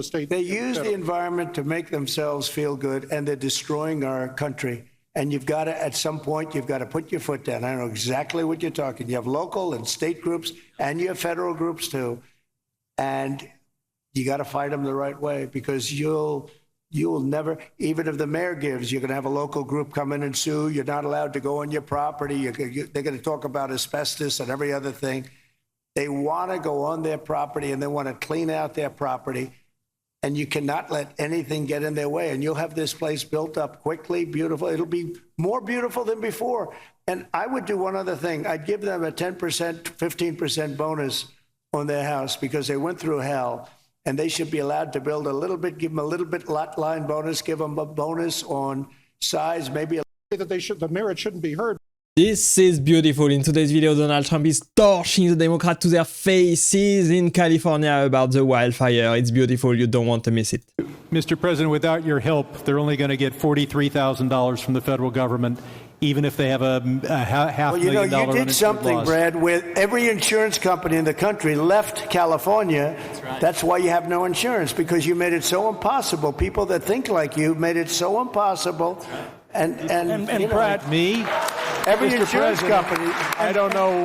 They use the environment to make themselves feel good, and they're destroying our country. And you've got to, at some point, you've got to put your foot down. I know exactly what you're talking. You have local and state groups, and you have federal groups too. And you got to fight them the right way, because you'll never, even if the mayor gives, you're going to have a local group come in and sue. You're not allowed to go on your property. They're going to talk about asbestos and every other thing. They want to go on their property, and they want to clean out their property. And you cannot let anything get in their way. And you'll have this place built up quickly, beautiful. It'll be more beautiful than before. And I would do one other thing. I'd give them a 10%, 15% bonus on their house, because they went through hell. And they should be allowed to build a little bit, give them a little bit lot line bonus, give them a bonus on size, maybe that the merit shouldn't be heard. This is beautiful. In today's video, Donald Trump is torching the Democrats to their faces in California about the wildfire. It's beautiful. You don't want to miss it. Mr. President, without your help, they're only going to get $43,000 from the federal government, even if they have a half million dollar. You did something, loss. Brad, where every insurance company in the country left California. That's right. That's why you have no insurance, because you made it so impossible. People that think like you made it so impossible. That's right. And Brad, me, every Mr. insurance President, company. I don't know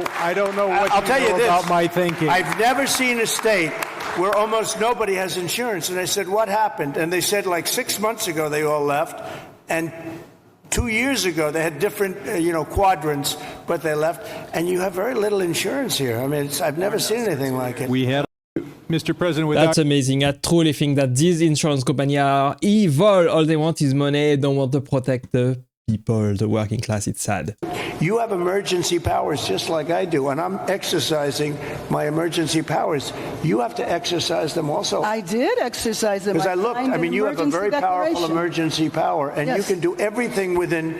what I'll tell you this, about my thinking. I've never seen a state where almost nobody has insurance. And I said, what happened? And they said, like 6 months ago, they all left. And 2 years ago, they had different, quadrants, but they left. And you have very little insurance here. I mean, I've never seen anything like it. We had, Mr. President, That's amazing. I truly think that these insurance companies are evil. All they want is money. They don't want to protect the people, the working class. It's sad. You have emergency powers just like I do, and I'm exercising my emergency powers. You have to exercise them also. I did exercise them. Because you have a very powerful emergency power, and Yes. you can do everything within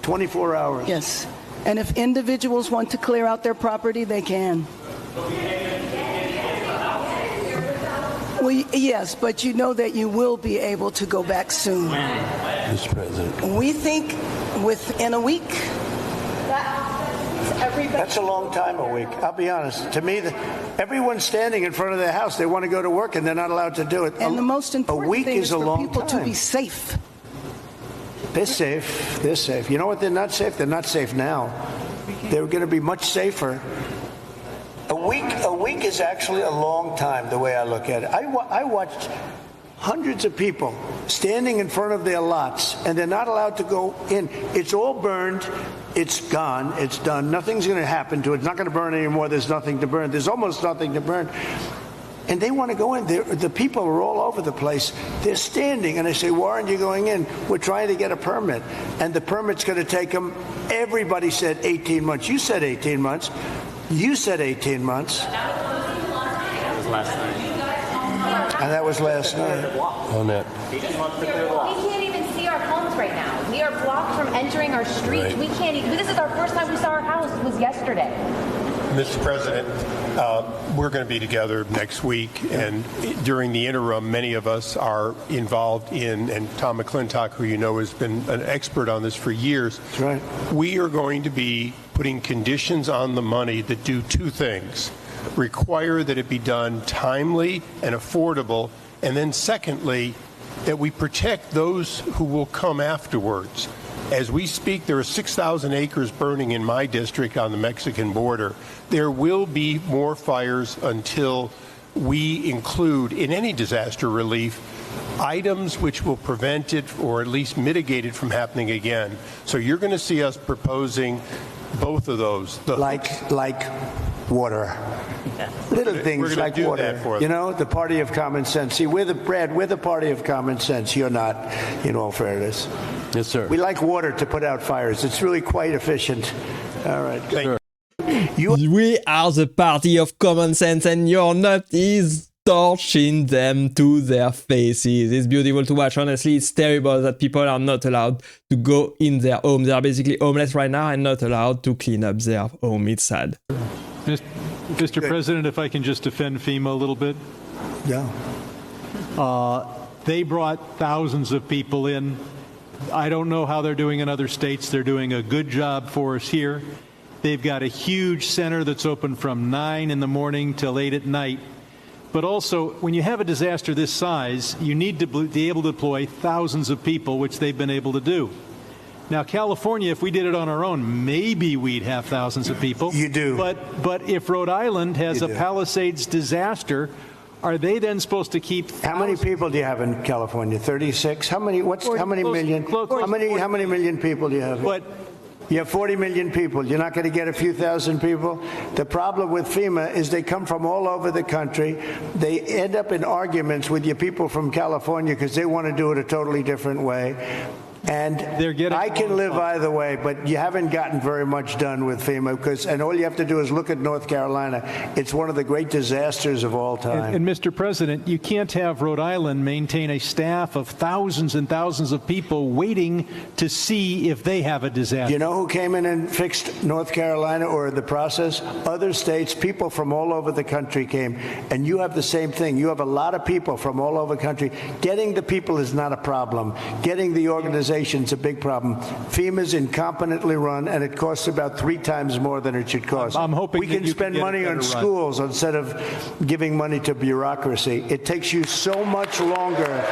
24 hours. Yes. And if individuals want to clear out their property, they can. Well, yes, but you know that you will be able to go back soon. Mr. President. We think within a week. That's a long time, a week. I'll be honest. To me, everyone's standing in front of their house. They want to go to work, and they're not allowed to do it. And the most important thing is for people to be safe. safe. They're safe. They're safe. You know what? They're not safe. They're not safe now. They're going to be much safer. A week is actually a long time, the way I look at it. I watched hundreds of people standing in front of their lots, and they're not allowed to go in. It's all burned. It's gone. It's done. Nothing's going to happen to it. It's not going to burn anymore. There's nothing to burn. There's almost nothing to burn. And they want to go in. The people are all over the place. They're standing, and I say, why aren't you going in? We're trying to get a permit. And the permit's going to take them, everybody said 18 months. You said 18 months. You said 18 months. That was last night. And that was last night. On that. We can't even see our homes right now. We are blocked from entering our streets. Right. We can't even. This is our first time we saw our house. It was yesterday. Mr. President, we're going to be together next week, and during the interim, many of us are involved in, and Tom McClintock, who you know has been an expert on this for years, That's right. We are going to be putting conditions on the money that do two things: require that it be done timely and affordable, and then secondly, that we protect those who will come afterwards. As we speak, there are 6,000 acres burning in my district on the Mexican border. There will be more fires until we include in any disaster relief items which will prevent it or at least mitigate it from happening again. So you're going to see us proposing both of those. Like water. Little things like water. The party of common sense. See, we're the party of common sense. You're not, in all fairness. Yes, sir. We like water to put out fires. It's really quite efficient. All right. Thank you. We are the party of common sense, and you're not. Is torching them to their faces. It's beautiful to watch. Honestly, it's terrible that people are not allowed to go in their home. They are basically homeless right now and not allowed to clean up their home. It's sad. Mr. President, if I can just defend FEMA a little bit. Yeah. They brought thousands of people in. I don't know how they're doing in other states. They're doing a good job for us here. They've got a huge center that's open from 9 in the morning till 8 at night. But also, when you have a disaster this size, you need to be able to deploy thousands of people, which they've been able to do. Now, California, if we did it on our own, maybe we'd have thousands of people. You do. But if Rhode Island has a Palisades disaster, are they then supposed to keep? How many people do you have in California? 36? How many million? How many million people do you have? But you have 40 million people. You're not going to get a few thousand people. The problem with FEMA is they come from all over the country. They end up in arguments with your people from California because they want to do it a totally different way. And I can live either way, but you haven't gotten very much done with FEMA and all you have to do is look at North Carolina. It's one of the great disasters of all time. And Mr. President, you can't have Rhode Island maintain a staff of thousands and thousands of people waiting to see if they have a disaster. You know who came in and fixed North Carolina or the process? Other states, people from all over the country came. And you have the same thing. You have a lot of people from all over the country. Getting the people is not a problem. Getting the organization's a big problem. FEMA's incompetently run, and it costs about 3 times more than it should cost. I'm hoping we can spend money on schools instead of giving money to bureaucracy. It takes you so much longer.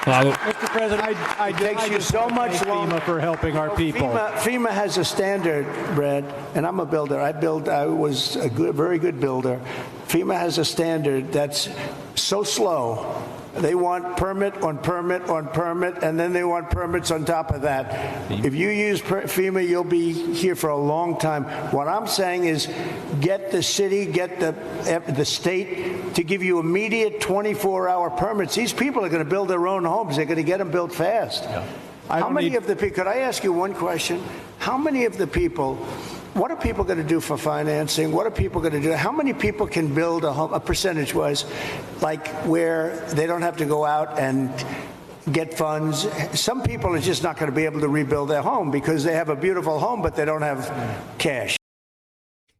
Bravo. Mr. President, it takes you so much longer for helping our people. FEMA has a standard, Brad, and I'm a builder. I was a very good builder. FEMA has a standard that's so slow. They want permit on permit on permit, and then they want permits on top of that. If you use FEMA, you'll be here for a long time. What I'm saying is get the city, get the state to give you immediate 24-hour permits. These people are going to build their own homes. They're going to get them built fast. Yeah. How many of the people, could I ask you one question? How many of the people, what are people going to do for financing? What are people going to do? How many people can build a home, percentage-wise, like where they don't have to go out and get funds? Some people are just not going to be able to rebuild their home because they have a beautiful home, but they don't have cash.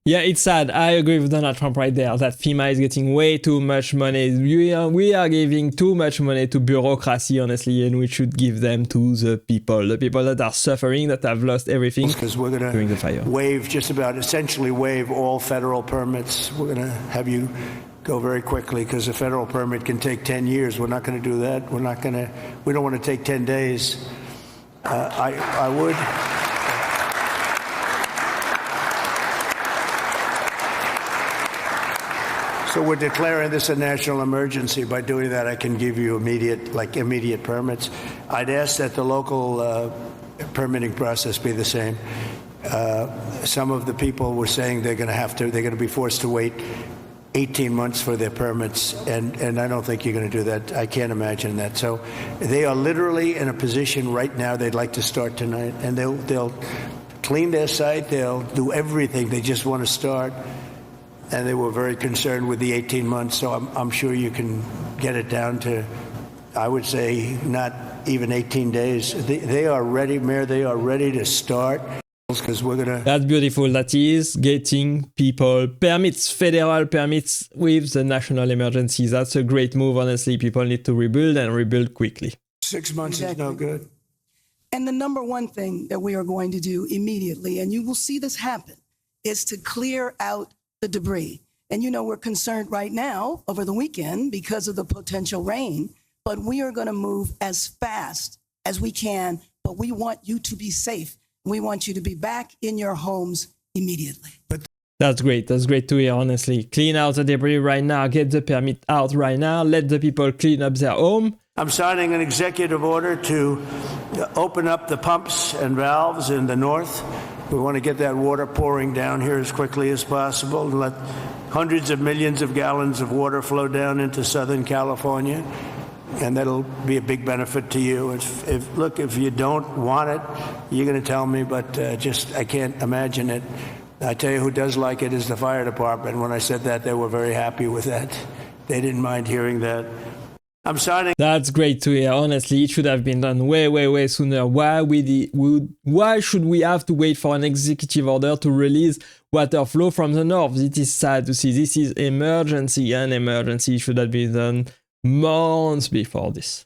Yeah, it's sad. I agree with Donald Trump right there that FEMA is getting way too much money. We are giving too much money to bureaucracy, honestly, and we should give them to the people that are suffering, that have lost everything. Because we're going to waive, essentially waive all federal permits. We're going to have you go very quickly because a federal permit can take 10 years. We're not going to do that. We don't want to take 10 days. I would. So we're declaring this a national emergency. By doing that, I can give you immediate permits. I'd ask that the local permitting process be the same. Some of the people were saying they're going to be forced to wait 18 months for their permits, and I don't think you're going to do that. I can't imagine that. So they are literally in a position right now they'd like to start tonight, and they'll clean their site, they'll do everything. They just want to start. And they were very concerned with the 18 months, so I'm sure you can get it down to, I would say, not even 18 days. They are ready, Mayor, they are ready to start. Because we're gonna. That's beautiful. That is getting people permits, federal permits with the national emergency. That's a great move, honestly. People need to rebuild and rebuild quickly. 6 months is no good. And the number one thing that we are going to do immediately, and you will see this happen, is to clear out the debris. And we're concerned right now over the weekend because of the potential rain, but we are going to move as fast as we can, but we want you to be safe. We want you to be back in your homes immediately. That's great. That's great to hear, honestly. Clean out the debris right now. Get the permit out right now. Let the people clean up their home. I'm signing an executive order to open up the pumps and valves in the north. We want to get that water pouring down here as quickly as possible and let hundreds of millions of gallons of water flow down into Southern California. And that'll be a big benefit to you. If you don't want it, you're going to tell me, but I can't imagine it. I tell you who does like it is the fire department. When I said that, they were very happy with that. They didn't mind hearing that. I'm signing. That's great to hear. Honestly, it should have been done way sooner. Why should we have to wait for an executive order to release water flow from the north? It is sad to see. This is emergency. An emergency should have been done months before this.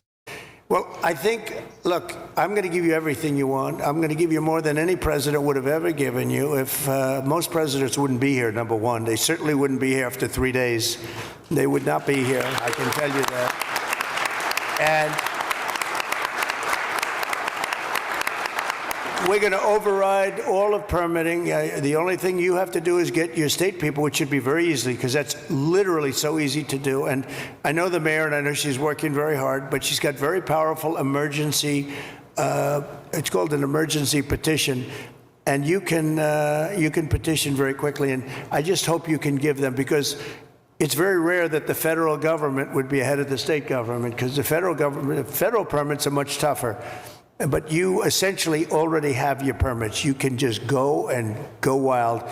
Well, I think, look, I'm going to give you everything you want. I'm going to give you more than any president would have ever given you. If most presidents wouldn't be here, number one. They certainly wouldn't be here after 3 days. They would not be here, I can tell you that. And we're going to override all of permitting. The only thing you have to do is get your state people, which should be very easy, because that's literally so easy to do. And I know the mayor, and I know she's working very hard, but she's got very powerful emergency, it's called an emergency petition. And you can petition very quickly. And I just hope you can give them, because it's very rare that the federal government would be ahead of the state government, because the federal permits are much tougher. But you essentially already have your permits. You can just go and go wild.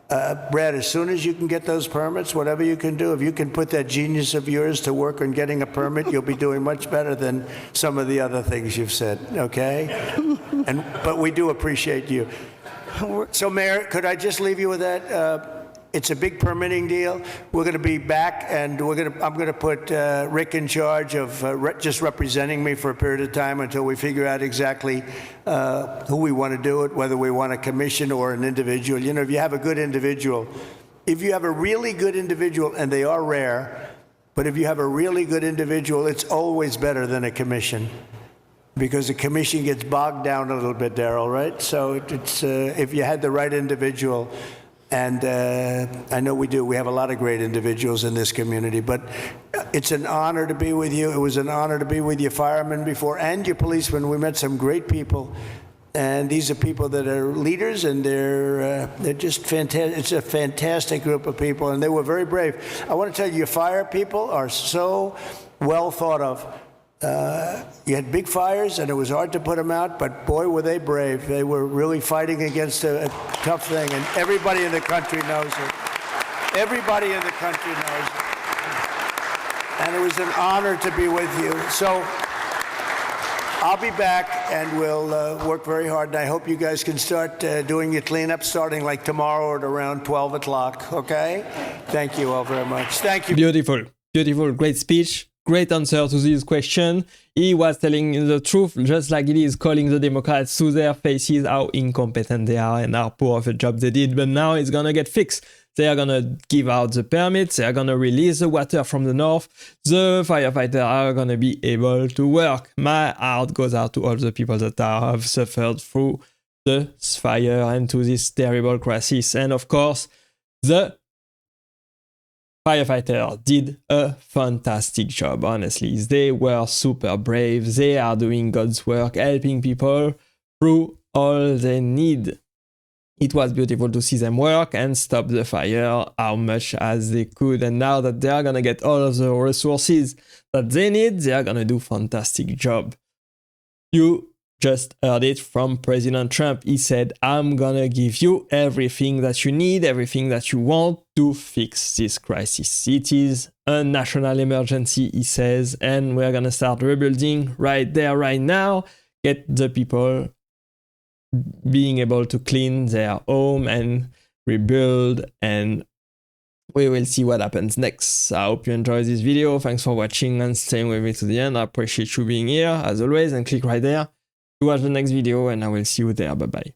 Brad, as soon as you can get those permits, whatever you can do, if you can put that genius of yours to work on getting a permit, you'll be doing much better than some of the other things you've said, okay? But we do appreciate you. So, Mayor, could I just leave you with that? It's a big permitting deal. We're going to be back, and I'm going to put Rick in charge of just representing me for a period of time until we figure out exactly who we want to do it, whether we want a commission or an individual. You know, if you have a good individual, if you have a really good individual, and they are rare, but if you have a really good individual, it's always better than a commission, because the commission gets bogged down a little bit, Darrell, right? So it's if you had the right individual. And I know we do. We have a lot of great individuals in this community, but it's an honor to be with you. It was an honor to be with your firemen before and your policemen. We met some great people, and these are people that are leaders, and they're just fantastic. It's a fantastic group of people, and they were very brave. I want to tell you, your fire people are so well thought of. You had big fires, and it was hard to put them out, but boy, were they brave. They were really fighting against a tough thing, and everybody in the country knows it. Everybody in the country knows it. And it was an honor to be with you. So I'll be back, and we'll work very hard, and I hope you guys can start doing your cleanup starting like tomorrow or at around 12 o'clock, okay? Thank you all very much. Thank you. Beautiful, beautiful, great speech. Great answer to this question. He was telling the truth, just like he is calling the Democrats to their faces how incompetent they are and how poor of a job they did. But now it's gonna get fixed. They are gonna give out the permits. They are gonna release the water from the north. The firefighters are gonna be able to work. My heart goes out to all the people that have suffered through the fire and to this terrible crisis. And of course, the firefighters did a fantastic job, honestly. They were super brave. They are doing God's work, helping people through all they need. It was beautiful to see them work and stop the fire how much as they could. And now that they are going to get all of the resources that they need, they are going to do a fantastic job. You just heard it from President Trump. He said, I'm gonna give you everything that you need, everything that you want to fix this crisis. It is a national emergency, he says, and we're gonna start rebuilding right there, right now, get the people being able to clean their home and rebuild, and we will see what happens next. I hope you enjoyed this video. Thanks for watching and staying with me to the end. I appreciate you being here, as always, and click right there to watch the next video, and I will see you there. Bye bye.